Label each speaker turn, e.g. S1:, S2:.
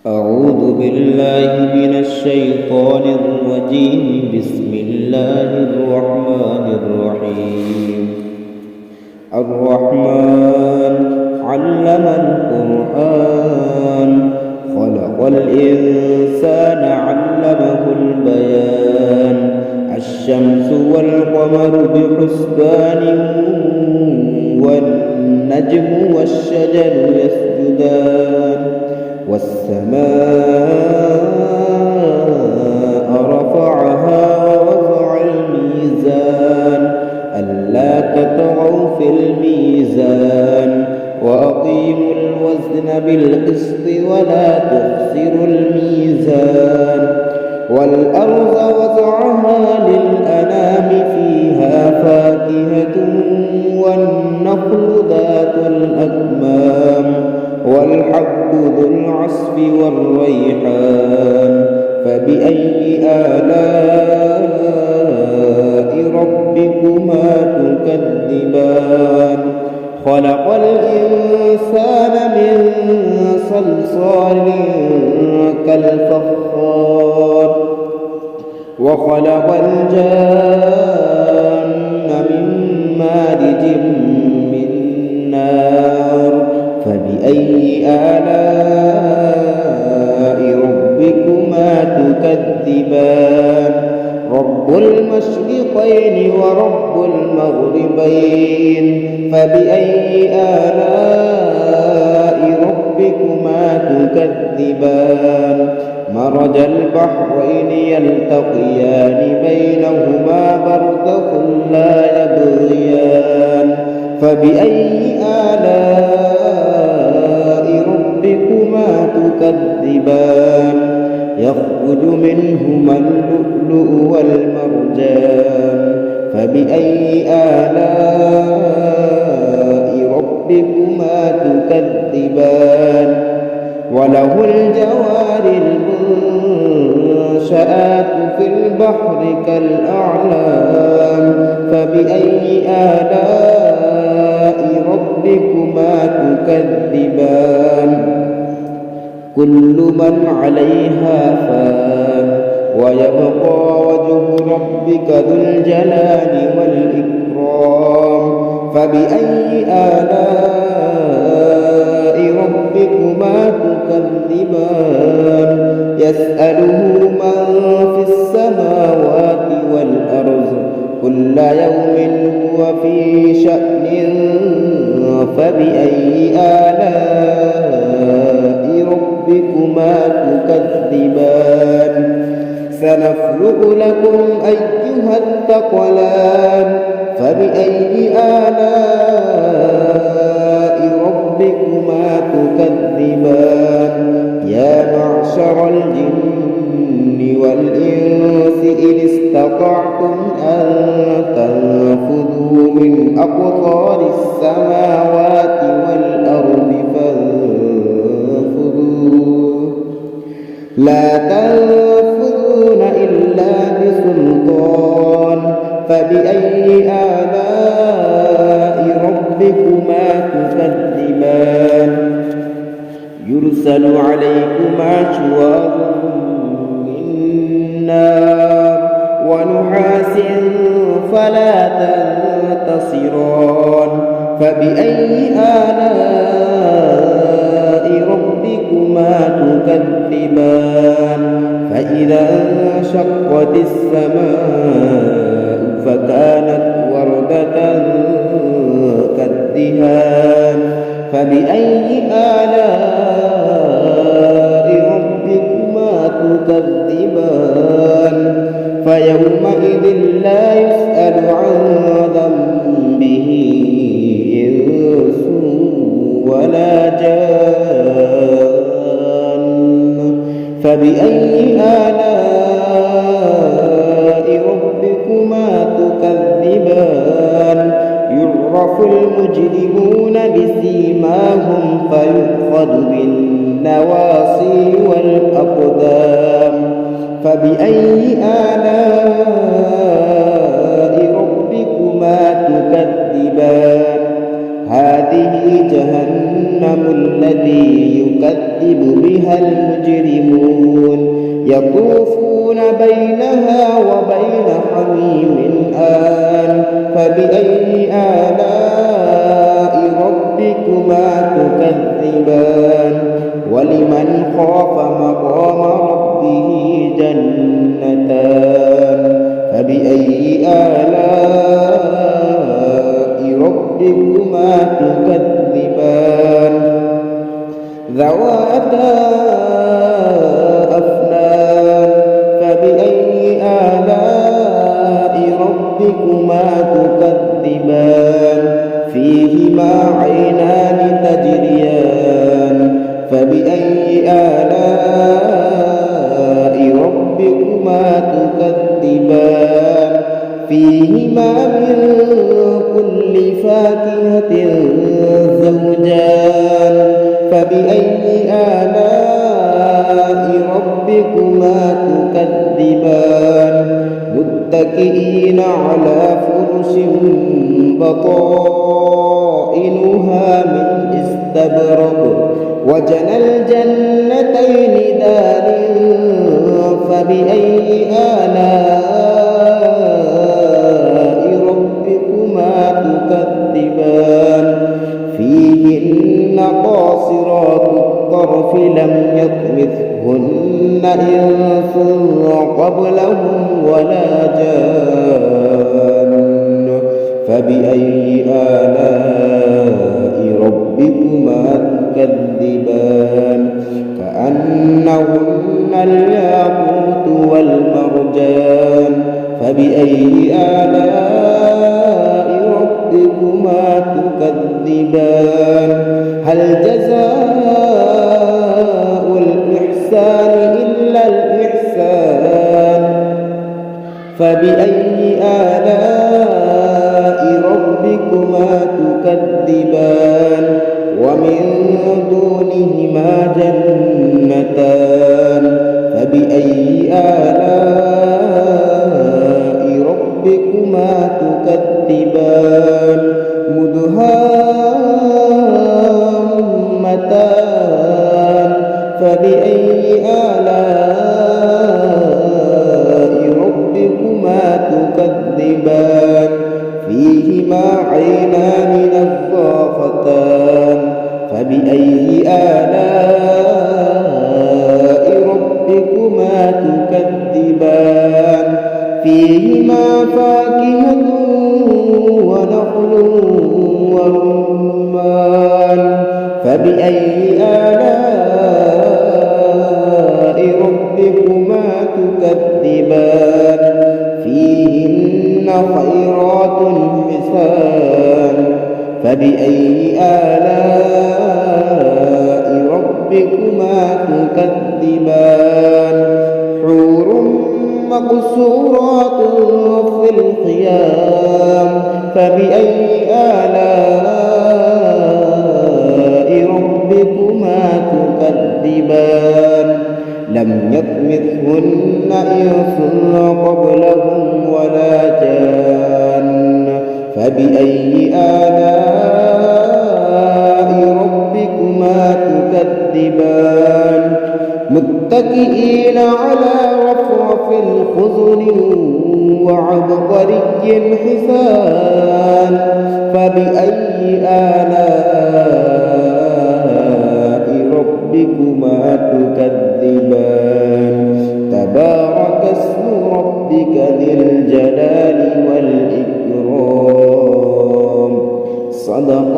S1: أعوذ بالله من الشيطان الرجيم. بسم الله الرحمن الرحيم. الرحمن علم القرآن، خلق الإنسان علمه البيان. الشمس والقمر بحسبان، والنجم والشجر يسجدان. والسماء رفعها ووضع الميزان، ألا تطغوا في الميزان، وأقيموا الوزن بالقسط ولا تخسروا الميزان. والأرض وضعها للأنام، فيها فاكهة والنخل ذات الأكمام، والحب ذو العصف والريحان. فبأي آلاء ربكما تكذبان؟ خلق الإنسان من صلصال كالفخار، وخلق الجان من مارج من نار. فبأي آلاء ربكما تكذبان؟ رب المشرقين ورب المغربين. فبأي آلاء ربكما تكذبان؟ مرج البحرين يلتقيان، بينهما برزخ لا يبغيان. فبأي آلاء ربكما تكذبان؟ يخرج منهما اللؤلؤ والمرجان. فبأي آلاء ربكما تكذبان؟ وله الجوار المنشآت في البحر كالأعلام. فبأي آلاء ربكما تكذبان؟ كل من عليها فان، ويبقى وجه ربك ذو الجلال والإكرام. فبأي آلاء ربكما تكذبان؟ يسأله من في السماوات والأرض، كل يوم هو في شأن. فبأي آلاء ربكما تكذبان؟ سنفرغ لكم أيها الثقلان. فبأي آلاء ربكما تكذبان؟ يا معشر الجن والإنس إن استطعتم أن تنفذوا من أقطار السماوات والأرض فانفذوا، لا تنفذون إلا بسلطان. فبأي آلاء ربكما تكذبان؟ يرسل عليكما شواظ من نار، ونحاس فلا تنتصران. فبأي آلاء ربكما تكذبان؟ فإذا انشقت السماء فكانت وردة كالدهان. فبأي آلاء ربكما تكذبان؟ فيومئذ لا يسأل عن ذنبه إنس ولا جان. فبأي آلاء ربكما تكذبان؟ يعرف المجرمون بسيماهم، فيؤخذ بالنواصي والأقدام. فبأي آلاء ربكما تكذبان؟ هذه جهنم التي يكذب بها المجرمون يطوفون بينها وبين حميم آن فبأي آلاء ربكما تكذبان ولمن خاف مقام ربه جنتان فبأي آلاء ربكما تكذبان ذواتا أفنان فبأي آلاء ربكما تكذبان فيهما عينان تجريان فبأي آلاء ربكما تكذبان فيهما من كل فاكهة زوجان فبأي آلاء ربكما تكذبان متكئين على فرش بطائنها من استبرق وجنى الجنتين دان فبأي آلاء ربكما تكذبان فيهن قاصرات الطرف لم يطمثهن إنس قبلهم ولا جان فبأي آلاء ربكما تكذبان كأنهن الياقوت والمرجان فبأي آلاء ربكما تكذبان هل جزاء الإحسان إلا الإحسان فبأي آلاء ربكما تكذبان ومن دونهما جنتان فبأي آلاء ربكما تكذبان مدهامتان فبأي آلاء ربكما تكذبان فيهما عينان نضاختان فبأي آلاء ربكما تكذبان فيهما فاكهة ونخل ورمان فبأي آلاء ربكما تكذبان فيهن خيرات حسان فبأي آلاء ربكما تكذبان حور مقصورات في الخيام فبأي آلاء ربكما تكذبان لم يطمثهن إنس قبلهم ولا جان فبأي آلاء ربكما تكذبان متكئين على رفرف خضر وعبقري حسان فبأي آلاء ربكما تكذبان تبارك اسم ربك ذي الجلال والإكرام صدق